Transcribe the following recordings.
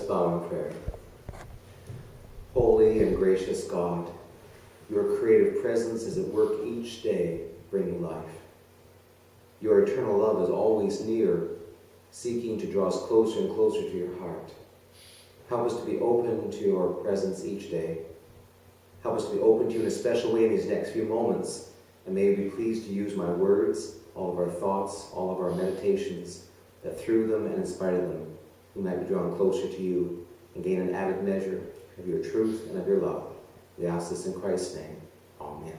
Let's bow in prayer. Holy and gracious God, your creative presence is at work each day, bringing life. Your eternal love is always near, seeking to draw us closer and closer to your heart. Help us to be open to your presence each day. Help us to be open to you in a special way in these next few moments. And may you be pleased to use my words, all of our thoughts, all of our meditations, that through them and in spite of them, we might be drawn closer to you and gain an added measure of your truth and of your love. We ask this in Christ's name. Amen.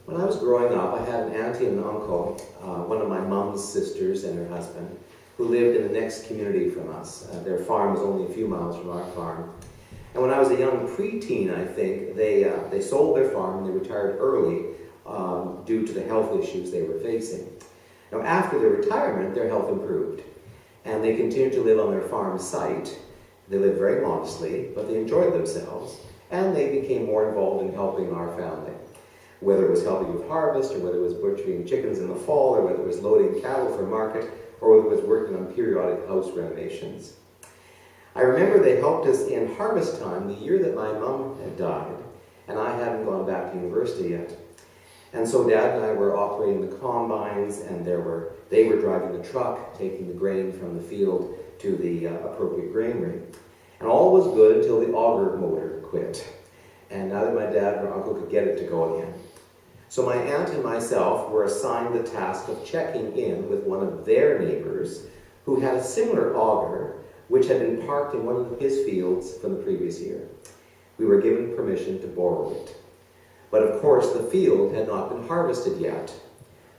When I was growing up, I had an auntie and an uncle, one of my mom's sisters and her husband, who lived in the next community from us. Their farm was only a few miles from our farm. And when I was a young preteen, I think, they sold their farm and they retired early due to the health issues they were facing. Now, after their retirement, their health improved, and they continued to live on their farm site. They lived very modestly, but they enjoyed themselves, and they became more involved in helping our family. Whether it was helping with harvest, or whether it was butchering chickens in the fall, or whether it was loading cattle for market, or whether it was working on periodic house renovations. I remember they helped us in harvest time the year that my mom had died, and I hadn't gone back to university yet. And so Dad and I were operating the combines, and they were driving the truck, taking the grain from the field to the appropriate granary. And all was good until the auger motor quit. And neither my dad nor uncle could get it to go again. So my aunt and myself were assigned the task of checking in with one of their neighbors who had a similar auger which had been parked in one of his fields from the previous year. We were given permission to borrow it. But of course the field had not been harvested yet,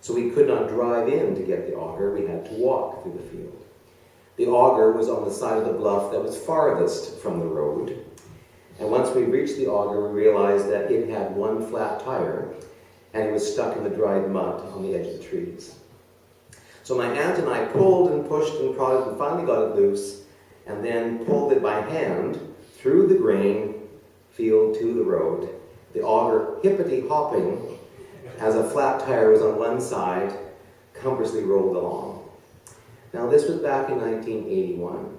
so we could not drive in to get the auger. We had to walk through the field. The auger was on the side of the bluff that was farthest from the road. And once we reached the auger, we realized that it had one flat tire, and it was stuck in the dried mud on the edge of the trees. So my aunt and I pulled and pushed and prodded and finally got it loose, and then pulled it by hand through the grain field to the road. The auger hippity-hopping as a flat tire was on one side, cumberously rolled along. Now this was back in 1981.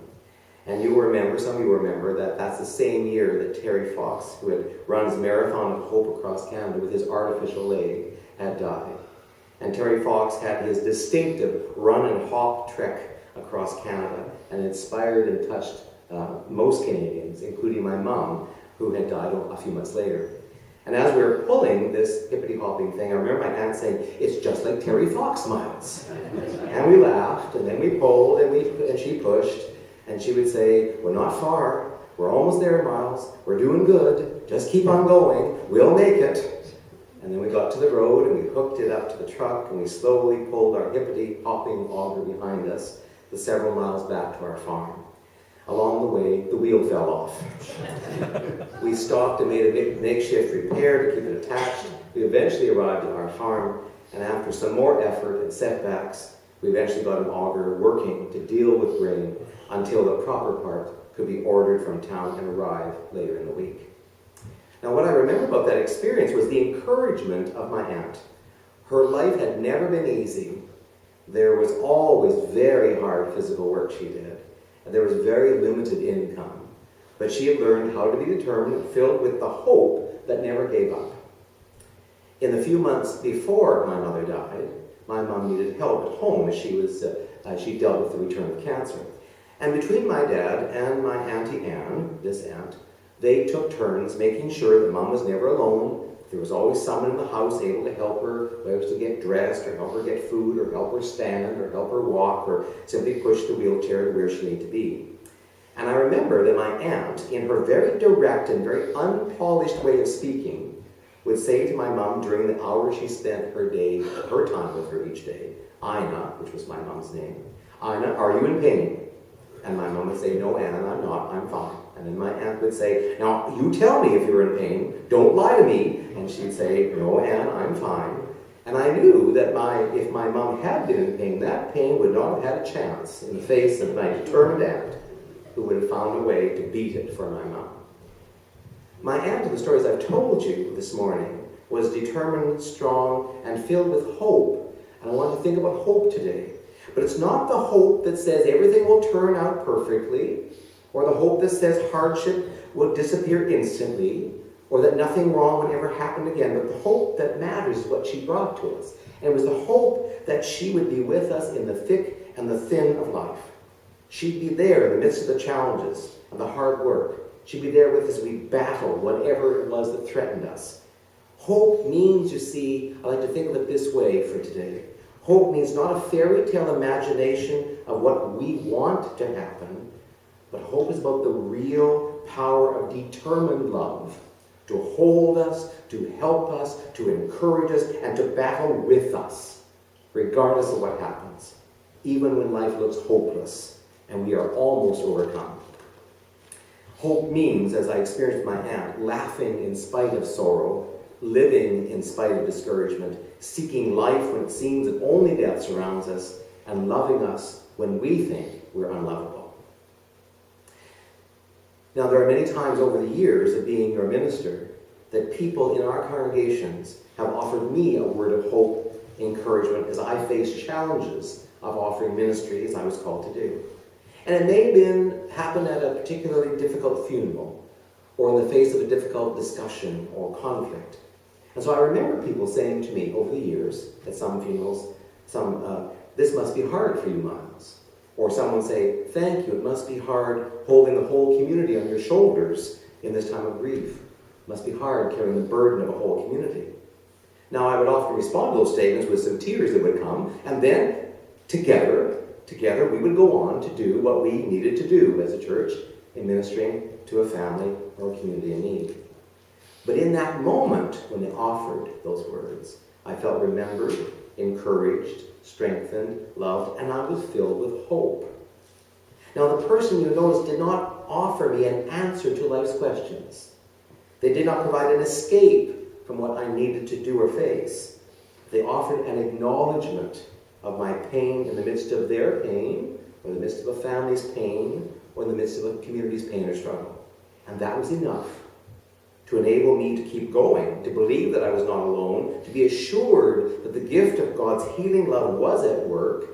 And you remember, some of you remember, that that's the same year that Terry Fox, who runs Marathon of Hope across Canada with his artificial leg, had died. And Terry Fox had his distinctive run and hop trek across Canada and inspired and touched most Canadians, including my mom, who had died a few months later. And as we were pulling this hippity-hopping thing, I remember my aunt saying, "It's just like Terry Fox miles." And we laughed, and then we pulled, and she pushed, and she would say, "We're not far, we're almost there, Miles, we're doing good, just keep on going, we'll make it." And then we got to the road, and we hooked it up to the truck, and we slowly pulled our hippity-hopping auger behind us the several miles back to our farm. Along the way, the wheel fell off. We stopped and made a makeshift repair to keep it attached. We eventually arrived at our farm, and after some more effort and setbacks, we eventually got an auger working to deal with grain until the proper part could be ordered from town and arrive later in the week. Now, what I remember about that experience was the encouragement of my aunt. Her life had never been easy. There was always very hard physical work she did, and there was very limited income. But she had learned how to be determined, filled with the hope that never gave up. In the few months before my mother died, my mom needed help at home as she dealt with the return of cancer. And between my dad and my Auntie Anne, this aunt, they took turns making sure that Mom was never alone. There was always someone in the house able to help her, whether it was to get dressed, or help her get food, or help her stand, or help her walk, or simply push the wheelchair to where she needed to be. And I remember that my aunt, in her very direct and very unpolished way of speaking, would say to my mom during the hour she spent her time with her each day, "Ina," which was my mom's name, "Ina, are you in pain?" And my mom would say, "No, Anne, I'm not, I'm fine." And then my aunt would say, "Now, you tell me if you're in pain, don't lie to me." And she'd say, "No, Anne, I'm fine." And I knew that if my mom had been in pain, that pain would not have had a chance in the face of my determined aunt, who would have found a way to beat it for my mom. My aunt, in the stories I've told you this morning, was determined, strong, and filled with hope. And I want to think about hope today. But it's not the hope that says everything will turn out perfectly, or the hope that says hardship will disappear instantly, or that nothing wrong would ever happen again. But the hope that matters is what she brought to us. And it was the hope that she would be with us in the thick and the thin of life. She'd be there in the midst of the challenges and the hard work. She'd be there with us as we battled whatever it was that threatened us. Hope means, you see, I like to think of it this way for today. Hope means not a fairy tale imagination of what we want to happen, but hope is about the real power of determined love to hold us, to help us, to encourage us, and to battle with us, regardless of what happens, even when life looks hopeless and we are almost overcome. Hope means, as I experienced with my aunt, laughing in spite of sorrow, living in spite of discouragement, seeking life when it seems that only death surrounds us, and loving us when we think we're unlovable. Now, there are many times over the years of being your minister that people in our congregations have offered me a word of hope, encouragement, as I face challenges of offering ministry as I was called to do. And it may happen at a particularly difficult funeral, or in the face of a difficult discussion or conflict. And so I remember people saying to me over the years at some funerals, this must be hard for you, Miles. Or someone say, thank you, it must be hard holding the whole community on your shoulders in this time of grief. It must be hard carrying the burden of a whole community. Now, I would often respond to those statements with some tears that would come, and then together we would go on to do what we needed to do as a church in ministering to a family or a community in need. But in that moment when they offered those words, I felt remembered, encouraged, strengthened, loved, and I was filled with hope. Now, the person, you notice, did not offer me an answer to life's questions. They did not provide an escape from what I needed to do or face. They offered an acknowledgement of my pain in the midst of their pain, or in the midst of a family's pain, or in the midst of a community's pain or struggle. And that was enough to enable me to keep going, to believe that I was not alone, to be assured that the gift of God's healing love was at work,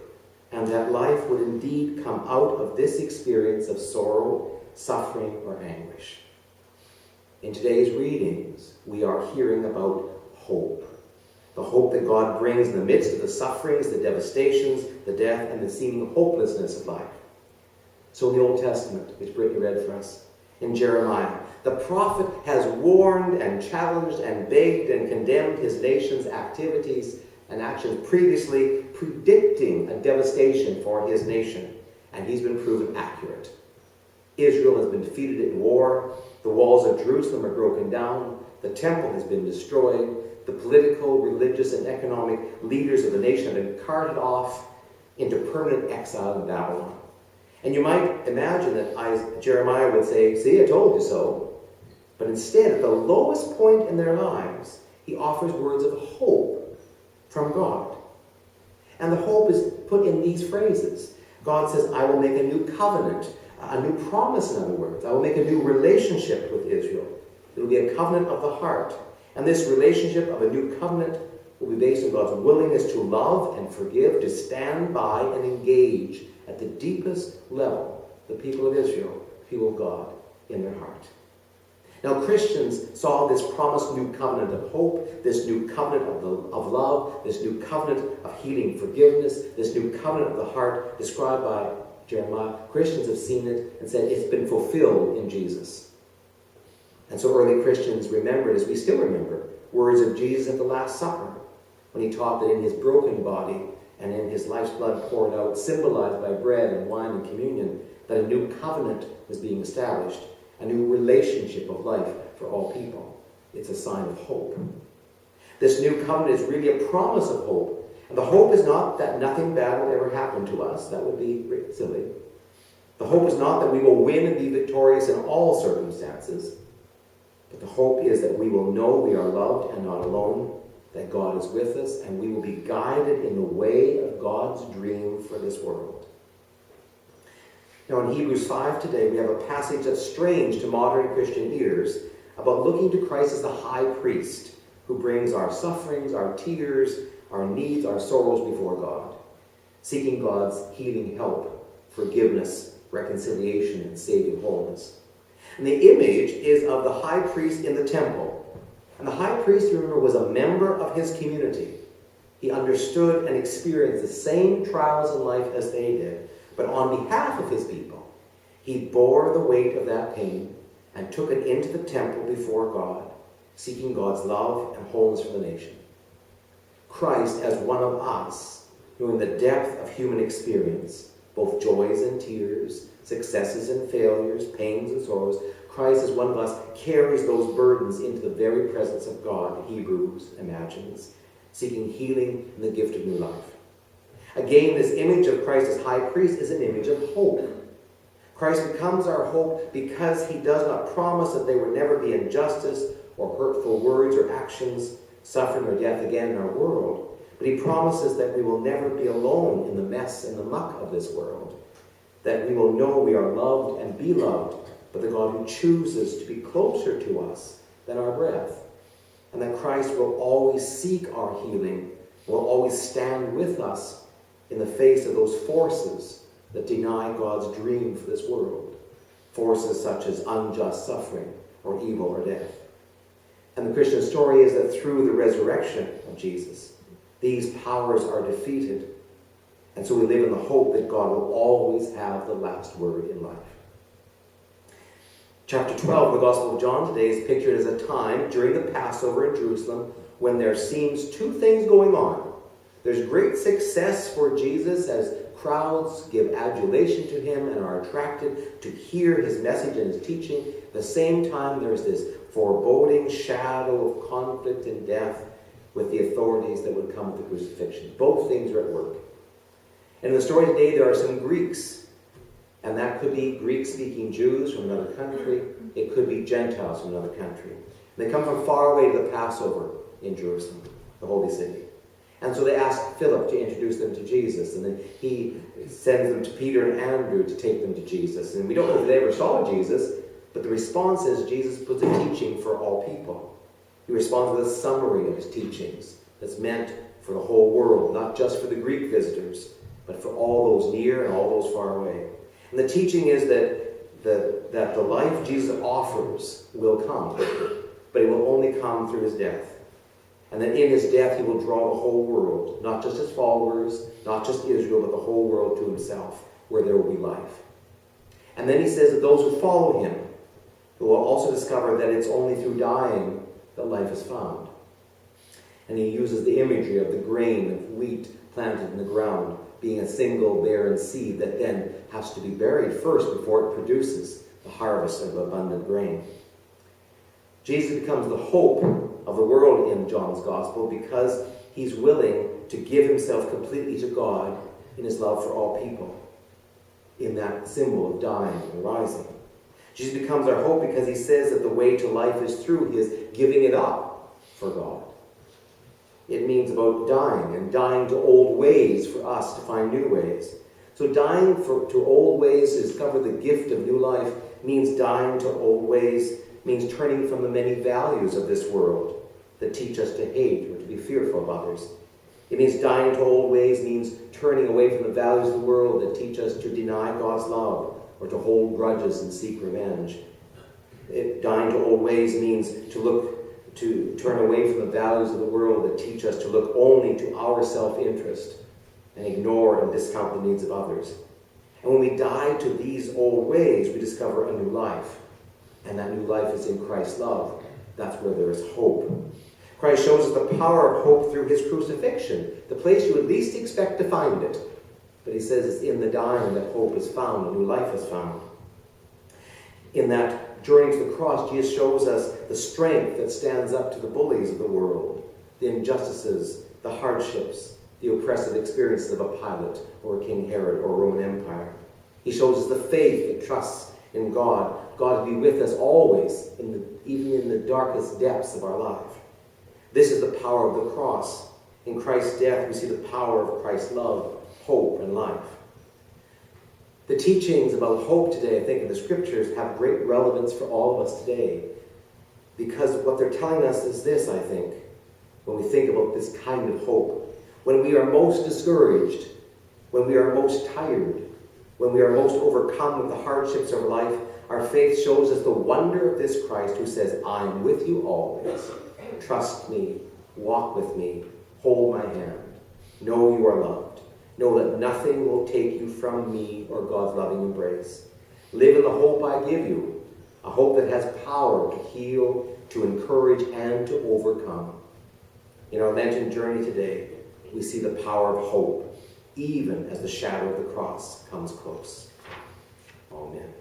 and that life would indeed come out of this experience of sorrow, suffering, or anguish. In today's readings, we are hearing about hope. The hope that God brings in the midst of the sufferings, the devastations, the death, and the seeming hopelessness of life. So in the Old Testament, which Brittany read for us, in Jeremiah, the prophet has warned and challenged and begged and condemned his nation's activities and actions previously, predicting a devastation for his nation. And he's been proven accurate. Israel has been defeated in war. The walls of Jerusalem are broken down. The temple has been destroyed. The political, religious, and economic leaders of the nation have been carted off into permanent exile in Babylon. And you might imagine that Jeremiah would say, see, I told you so. But instead, at the lowest point in their lives, he offers words of hope from God. And the hope is put in these phrases. God says, I will make a new covenant, a new promise, in other words. I will make a new relationship with Israel. It will be a covenant of the heart. And this relationship of a new covenant will be based on God's willingness to love and forgive, to stand by and engage at the deepest level the people of Israel, the people of God, in their heart. Now, Christians saw this promised new covenant of hope, this new covenant of love, this new covenant of healing forgiveness, this new covenant of the heart described by Jeremiah. Christians have seen it and said it's been fulfilled in Jesus. And so early Christians remembered, as we still remember, words of Jesus at the Last Supper, when he taught that in his broken body and in his life's blood poured out, symbolized by bread and wine and communion, that a new covenant was being established, a new relationship of life for all people. It's a sign of hope. This new covenant is really a promise of hope. And the hope is not that nothing bad will ever happen to us. That would be silly. The hope is not that we will win and be victorious in all circumstances. But the hope is that we will know we are loved and not alone, that God is with us, and we will be guided in the way of God's dream for this world. Now in Hebrews 5 today, we have a passage that's strange to modern Christian ears about looking to Christ as the high priest who brings our sufferings, our tears, our needs, our sorrows before God. seeking God's healing help, forgiveness, reconciliation, and saving wholeness. And the image is of the high priest in the temple. And the high priest, remember, was a member of his community. He understood and experienced the same trials in life as they did. But on behalf of his people, he bore the weight of that pain and took it into the temple before God, seeking God's love and wholeness for the nation. Christ, as one of us, knowing the depth of human experience, both joys and tears, successes and failures, pains and sorrows, Christ, as one of us, carries those burdens into the very presence of God, Hebrews imagines, seeking healing and the gift of new life. Again, this image of Christ as high priest is an image of hope. Christ becomes our hope because he does not promise that there would never be injustice or hurtful words or actions, suffering or death again in our world. But he promises that we will never be alone in the mess and the muck of this world. That we will know we are loved and be loved by the God who chooses to be closer to us than our breath. And that Christ will always seek our healing, will always stand with us in the face of those forces that deny God's dream for this world. Forces such as unjust suffering or evil or death. And the Christian story is that through the resurrection of Jesus, these powers are defeated. And so we live in the hope that God will always have the last word in life. Chapter 12 of the Gospel of John today is pictured as a time during the Passover in Jerusalem when there seems two things going on. There's great success for Jesus as crowds give adulation to him and are attracted to hear his message and his teaching. At the same time, there's this foreboding shadow of conflict and death with the authorities that would come with the crucifixion. Both things are at work. And in the story today, there are some Greeks. And that could be Greek-speaking Jews from another country. It could be Gentiles from another country. And they come from far away to the Passover in Jerusalem, the holy city. And so they ask Philip to introduce them to Jesus. And then he sends them to Peter and Andrew to take them to Jesus. And we don't know if they ever saw Jesus, but the response is Jesus puts a teaching for all people. He responds with a summary of his teachings that's meant for the whole world, not just for the Greek visitors, but for all those near and all those far away. And the teaching is that the life Jesus offers will come, but it will only come through his death. And that in his death he will draw the whole world, not just his followers, not just Israel, but the whole world to himself, where there will be life. And then he says that those who follow him will also discover that it's only through dying that life is found. And he uses the imagery of the grain of wheat planted in the ground being a single barren seed that then has to be buried first before it produces the harvest of abundant grain. Jesus becomes the hope of the world in John's Gospel because he's willing to give himself completely to God in his love for all people, in that symbol of dying and rising. Jesus becomes our hope because he says that the way to life is through his giving it up for God. It means about dying, and dying to old ways for us to find new ways. So dying to old ways to discover the gift of new life means dying to old ways, means turning from the many values of this world that teach us to hate or to be fearful of others. It means dying to old ways means turning away from the values of the world that teach us to deny God's love or to hold grudges and seek revenge. Dying to old ways means to turn away from the values of the world that teach us to look only to our self-interest and ignore and discount the needs of others. And when we die to these old ways, we discover a new life. And that new life is in Christ's love. That's where there is hope. Christ shows us the power of hope through his crucifixion, the place you would least expect to find it. But he says it's in the dying that hope is found, a new life is found. In that journey to the cross, Jesus shows us the strength that stands up to the bullies of the world, the injustices, the hardships, the oppressive experiences of a Pilate or King Herod or Roman Empire. He shows us the faith that trusts in God, God to be with us always, even in the darkest depths of our life. This is the power of the cross. In Christ's death, we see the power of Christ's love, hope, and life. The teachings about hope today, I think, in the scriptures have great relevance for all of us today. Because what they're telling us is this, I think, when we think about this kind of hope. When we are most discouraged, when we are most tired, when we are most overcome with the hardships of life, our faith shows us the wonder of this Christ who says, I'm with you always. Trust me, walk with me, hold my hand. Know you are loved. Know that nothing will take you from me or God's loving embrace. Live in the hope I give you, a hope that has power to heal, to encourage, and to overcome. In our Lenten journey today, we see the power of hope, even as the shadow of the cross comes close. Amen.